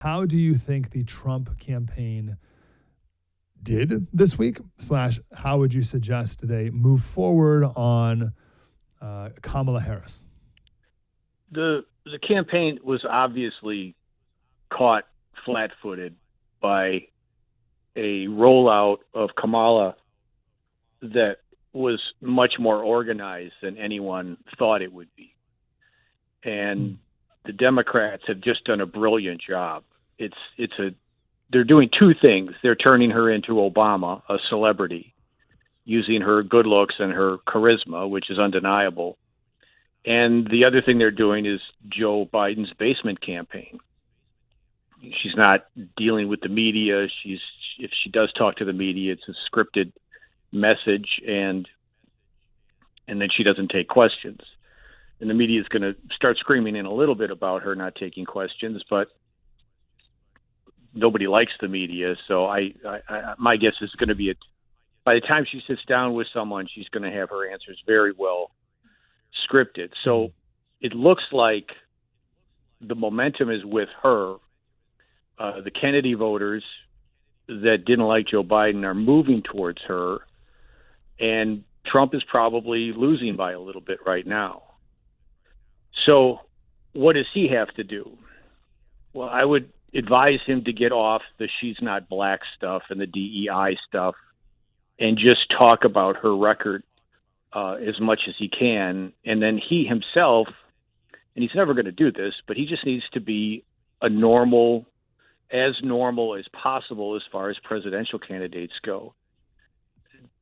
How do you think the Trump campaign did this week? / how would you suggest they move forward on Kamala Harris? The campaign was obviously caught flat-footed by a rollout of Kamala that was much more organized than anyone thought it would be. And the Democrats have just done a brilliant job. They're doing two things. They're turning her into Obama, a celebrity, using her good looks and her charisma, which is undeniable. And the other thing they're doing is Joe Biden's basement campaign. She's not dealing with the media. If she does talk to the media, it's a scripted message, and then she doesn't take questions. And the media is going to start screaming in a little bit about her not taking questions, but nobody likes the media. So my guess is going to be by the time she sits down with someone, she's going to have her answers very well scripted. So it looks like the momentum is with her. The Kennedy voters that didn't like Joe Biden are moving towards her, and Trump is probably losing by a little bit right now. So what does he have to do? Well, I would advise him to get off the she's not black stuff and the DEI stuff and just talk about her record as much as he can. And then he himself, and he's never going to do this, but he just needs to be as normal as possible as far as presidential candidates go.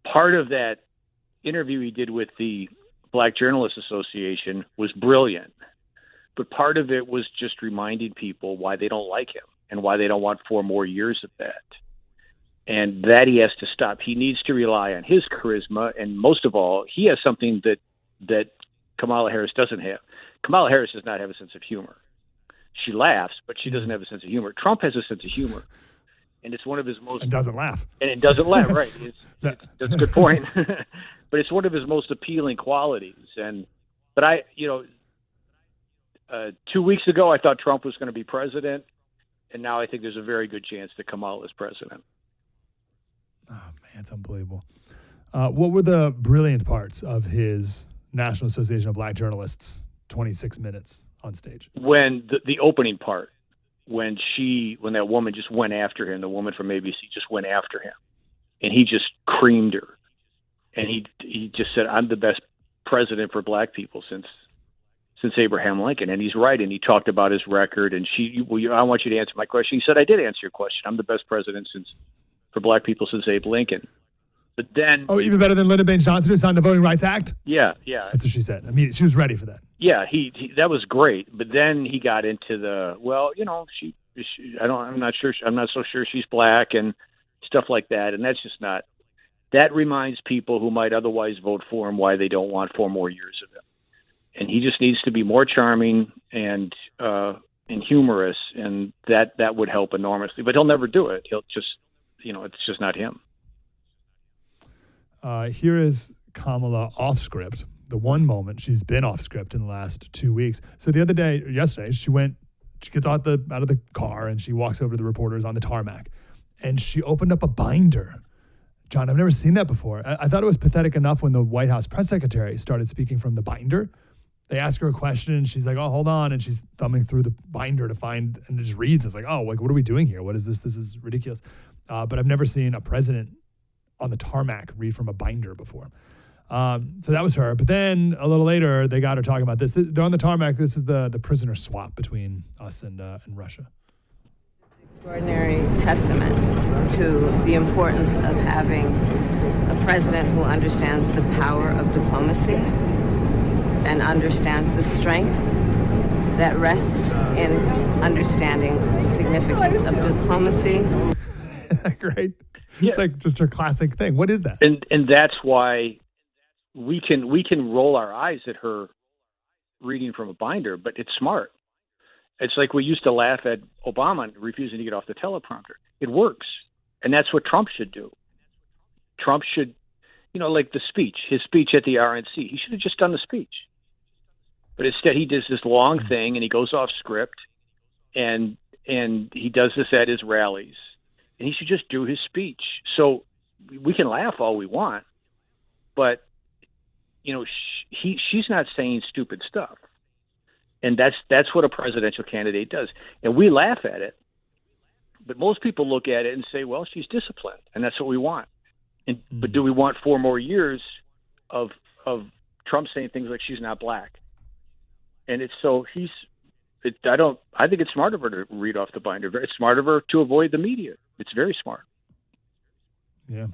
Part of that interview he did with the Black Journalists Association was brilliant, but part of it was just reminding people why they don't like him and why they don't want 4 more years of that. And that he has to stop. He needs to rely on his charisma, and most of all, he has something that Kamala Harris doesn't have. Kamala Harris does not have a sense of humor. She laughs, but she doesn't have a sense of humor. Trump has a sense of humor, and it's one of his most... And doesn't laugh. And it doesn't laugh, right. That's a good point. But it's one of his most appealing qualities. But 2 weeks ago, I thought Trump was going to be president, and now I think there's a very good chance that Kamala is president. Oh, man, it's unbelievable. What were the brilliant parts of his National Association of Black Journalists 26 minutes on stage? When the opening part, when that woman just went after him, the woman from ABC just went after him, and he just creamed her. And he just said, "I'm the best president for black people since Abraham Lincoln." And he's right. And he talked about his record. And I want you to answer my question. He said, "I did answer your question. I'm the best president for black people since Abe Lincoln." But then, even better than Lyndon Baines Johnson, who signed the Voting Rights Act. Yeah. That's what she said. I mean, she was ready for that. Yeah, he that was great. But then he got into I'm not so sure she's black and stuff like that. And that's just not. That reminds people who might otherwise vote for him why they don't want 4 more years of him. And he just needs to be more charming and humorous, and that would help enormously. But he'll never do it. He'll just, it's just not him. Here is Kamala off script. The one moment she's been off script in the last 2 weeks. So yesterday, she gets out of the car and she walks over to the reporters on the tarmac, and she opened up a binder. John, I've never seen that before. I thought it was pathetic enough when the White House press secretary started speaking from the binder. They ask her a question, and she's like, "Oh, hold on," and she's thumbing through the binder to find, and it just reads. It's like, "Oh, what are we doing here? What is this? This is ridiculous." But I've never seen a president on the tarmac read from a binder before. So that was her. But then a little later, they got her talking about this. They're on the tarmac. This is the prisoner swap between us and Russia. Extraordinary testament to the importance of having a president who understands the power of diplomacy and understands the strength that rests in understanding the significance of diplomacy. Great. It's like just her classic thing. What is that? And that's why we can roll our eyes at her reading from a binder, but it's smart. It's like we used to laugh at Obama refusing to get off the teleprompter. It works. And that's what Trump should do. Trump should, like his speech at the RNC, he should have just done the speech. But instead he does this long thing and he goes off script and and he does this at his rallies, and he should just do his speech. So we can laugh all we want, but she's not saying stupid stuff, and that's what a presidential candidate does. And we laugh at it, but most people look at it and say, "Well, she's disciplined, and that's what we want." But do we want 4 more years of Trump saying things like she's not black? And it's so I think it's smart of her to read off the binder. It's smart of her to avoid the media. It's very smart. Yeah.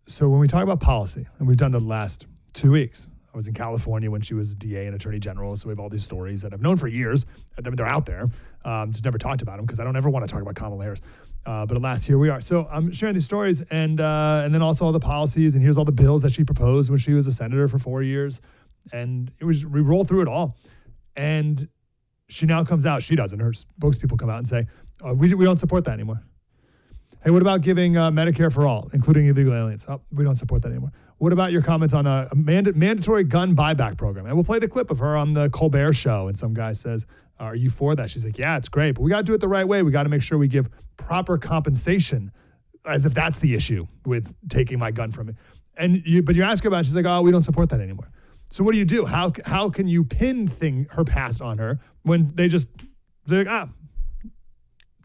So when we talk about policy, and we've done the last 2 weeks, I was in California when she was DA and Attorney General, so we have all these stories that I've known for years. I mean, they're out there. Just never talked about them because I don't ever want to talk about Kamala Harris. But alas, here we are. So I'm sharing these stories, and then also all the policies, and here's all the bills that she proposed when she was a senator for 4 years. And we roll through it all. And she now comes out, she doesn't, her spokespeople come out and say, we don't support that anymore. Hey, what about giving Medicare for all, including illegal aliens? Oh, we don't support that anymore. What about your comments on a mandatory gun buyback program? And we'll play the clip of her on the Colbert Show. And some guy says, are you for that? She's like, yeah, it's great, but we got to do it the right way. We got to make sure we give proper compensation, as if that's the issue with taking my gun from me. But you ask her about it, she's like, oh, we don't support that anymore. So what do you do? How can you pin her past on her when they're like,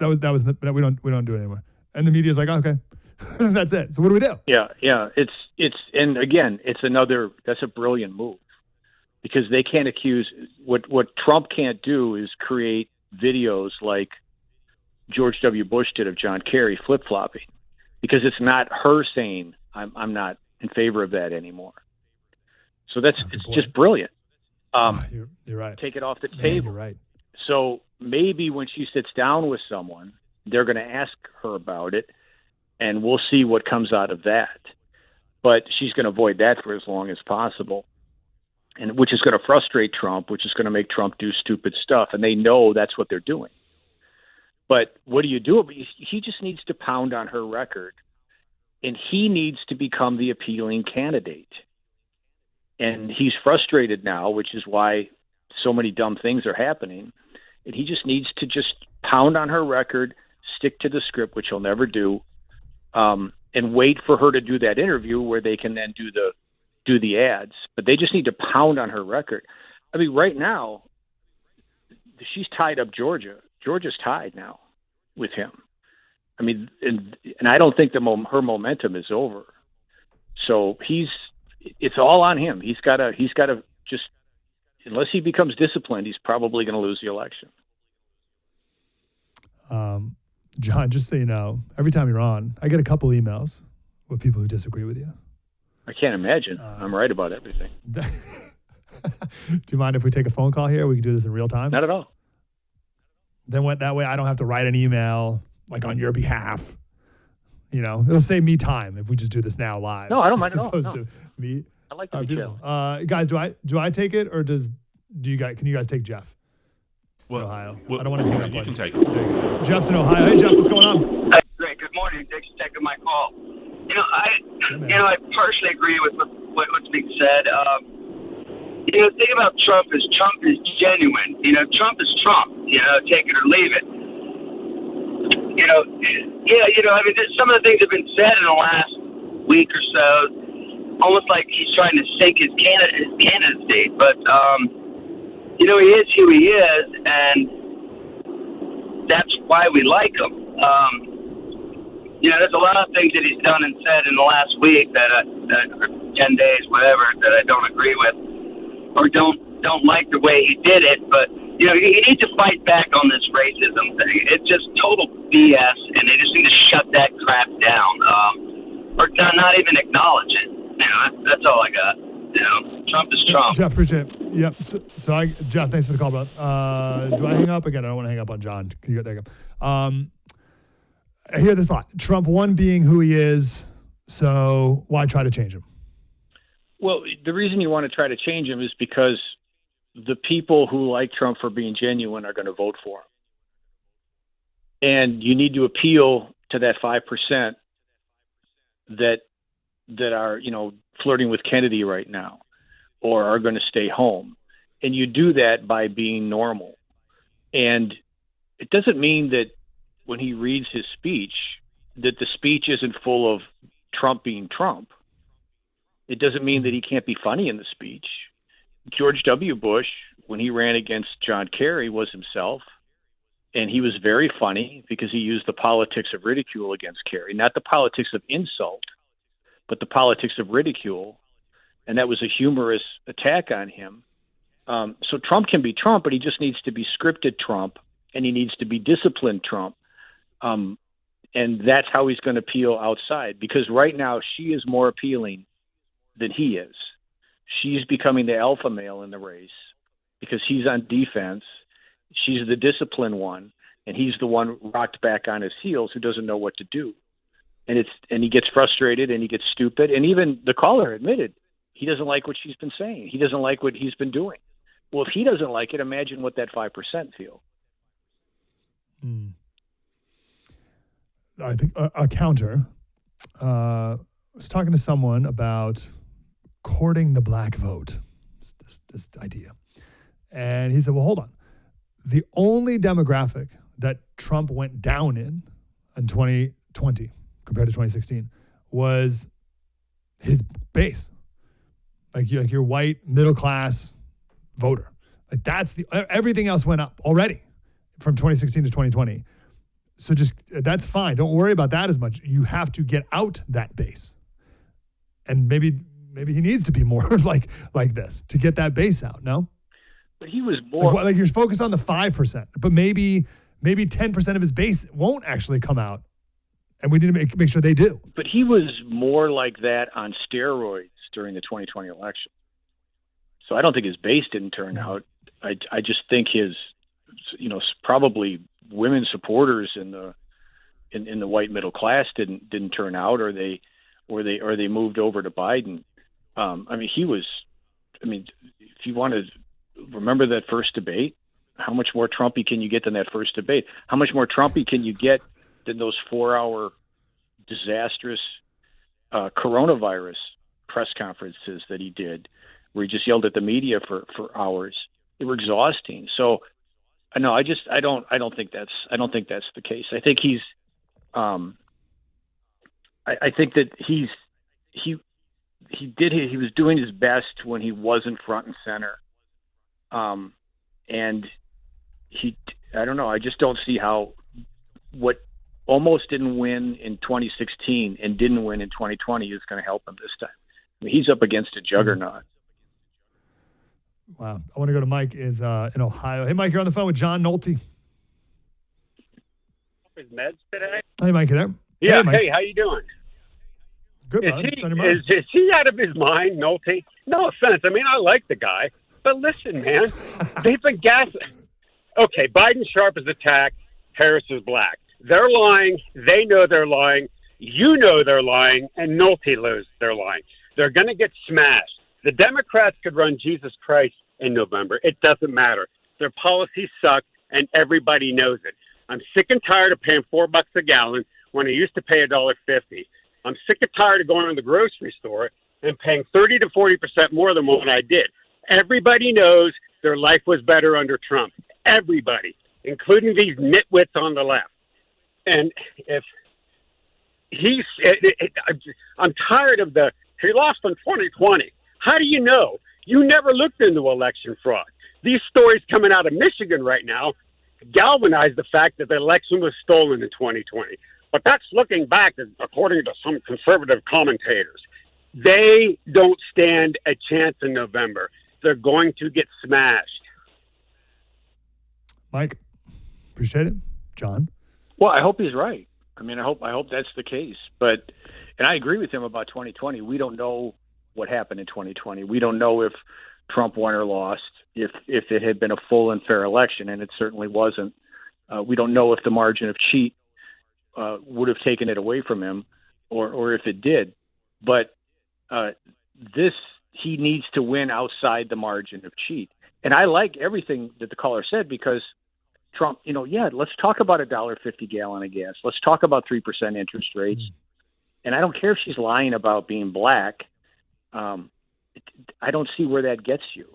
we don't do it anymore. And the media's like, okay, that's it. So what do we do? Yeah. And again, that's a brilliant move, because they can't accuse, what Trump can't do is create videos like George W. Bush did of John Kerry flip-flopping, because it's not her saying, I'm not in favor of that anymore. So it's just brilliant. You're right. Take it off the table. You're right. So maybe when she sits down with someone, they're going to ask her about it, and we'll see what comes out of that. But she's going to avoid that for as long as possible, and which is going to frustrate Trump, which is going to make Trump do stupid stuff, and they know that's what they're doing. But what do you do? He just needs to pound on her record, and he needs to become the appealing candidate. And he's frustrated now, which is why so many dumb things are happening. And he just needs to just pound on her record, stick to the script, which he'll never do, and wait for her to do that interview where they can then do the ads. But they just need to pound on her record. I mean, right now, she's tied up Georgia. Georgia's tied now with him. I mean, and I don't think her momentum is over. So it's all on him. He's got to just, unless he becomes disciplined, he's probably going to lose the election. John, just so you know, every time you're on, I get a couple emails with people who disagree with you. I can't imagine. I'm right about everything. Do you mind if we take a phone call here? We can do this in real time. Not at all. Then that way I don't have to write an email like on your behalf. It'll save me time if we just do this now live. No, I don't mind at all. As opposed to me. I like to be chill. Guys, do I take it, or can you guys take Jeff? Well, Ohio. I don't want to hang up. You can take it. Jeff's in Ohio. Hey, Jeff, what's going on? Great. Good morning. Thanks for taking my call. I partially agree with what's being said. The thing about Trump is genuine. Trump is Trump. Take it or leave it. Some of the things have been said in the last week or so, almost like he's trying to sink his candidacy. But he is who he is, and that's why we like him. There's a lot of things that he's done and said in the last week that 10 days, whatever, that I don't agree with, or don't like the way he did it. But you need to fight back on this racism thing. It's just total BS, and they just need to shut that crap down, or not even acknowledge it. That's all I got. Trump is Trump. Jeff, appreciate it. Yep. Jeff, thanks for the call, bro. Do I hang up again? I don't want to hang up on John. There you go. I hear this a lot. Trump, one, being who he is, so why try to change him? Well, the reason you want to try to change him is because the people who like Trump for being genuine are going to vote for him. And you need to appeal to that 5% that are, flirting with Kennedy right now, or are going to stay home. And you do that by being normal. And it doesn't mean that when he reads his speech, that the speech isn't full of Trump being Trump. It doesn't mean that he can't be funny in the speech. George W. Bush, when he ran against John Kerry, was himself. And he was very funny because he used the politics of ridicule against Kerry, not the politics of insult, but the politics of ridicule. And that was a humorous attack on him. So Trump can be Trump, but he just needs to be scripted Trump, and he needs to be disciplined Trump. And that's how he's going to appeal outside, because right now she is more appealing than he is. She's becoming the alpha male in the race because he's on defense. She's the disciplined one, and he's the one rocked back on his heels who doesn't know what to do. And he gets frustrated and he gets stupid. And even the caller admitted he doesn't like what she's been saying. He doesn't like what he's been doing. Well, if he doesn't like it, imagine what that 5% feel. I think a counter. I was talking to someone about courting the black vote, this idea. And he said, well, hold on. The only demographic that Trump went down in 2020 compared to 2016 was his base. Like your white middle class voter. Like everything else went up already from 2016 to 2020. So that's fine. Don't worry about that as much. You have to get out that base. And maybe he needs to be more like this to get that base out, no? But he was more like you're focused on the 5%, but maybe 10% of his base won't actually come out, and we need to make sure they do. But he was more like that on steroids during the 2020 election. So I don't think his base didn't turn out. I just think his, probably women supporters in the white middle class didn't turn out, or they moved over to Biden. If you want to remember that first debate, how much more Trumpy can you get than that first debate? How much more Trumpy can you get than those 4-hour disastrous coronavirus press conferences that he did, where he just yelled at the media for hours? They were exhausting. So I don't think that's the case. I think he's I think that he was doing his best when he wasn't front and center. And I just don't see how what almost didn't win in 2016 and didn't win in 2020 is going to help him this time. He's up against a juggernaut. Wow. I want to go to Mike in Ohio. Hey, Mike, you're on the phone with John Nolte. His meds today? Hey, Mike, you there? Yeah. Hey, Mike. Hey, how you doing? Good, bud. What's on your mind? Is he out of his mind, Nolte? No offense. I mean, I like the guy. But listen, man, they've been gassing. Okay, Biden's sharp as a tack. Harris is black. They're lying. They know they're lying. You know they're lying. And Nolte knows they're lying. They're going to get smashed. The Democrats could run Jesus Christ in November. It doesn't matter. Their policies suck, and everybody knows it. I'm sick and tired of paying $4 a gallon when I used to pay $1.50. I'm sick and tired of going to the grocery store and paying 30 to 40% more than what I did. Everybody knows their life was better under Trump. Everybody, including these nitwits on the left. And if I'm tired of he lost in 2020. How do you know? You never looked into election fraud. These stories coming out of Michigan right now galvanize the fact that the election was stolen in 2020. But that's looking back, according to some conservative commentators. They don't stand a chance in November. They're going to get smashed. Mike, appreciate it. John? Well, I hope he's right. I mean, I hope that's the case. And I agree with him about 2020. We don't know what happened in 2020. We don't know if Trump won or lost, if it had been a full and fair election, and it certainly wasn't. We don't know if the margin of cheat would have taken it away from him, or if it did. But he needs to win outside the margin of cheat. And I like everything that the caller said, because Trump, let's talk about $1.50 gallon of gas. Let's talk about 3% interest rates. And I don't care if she's lying about being black. I don't see where that gets you.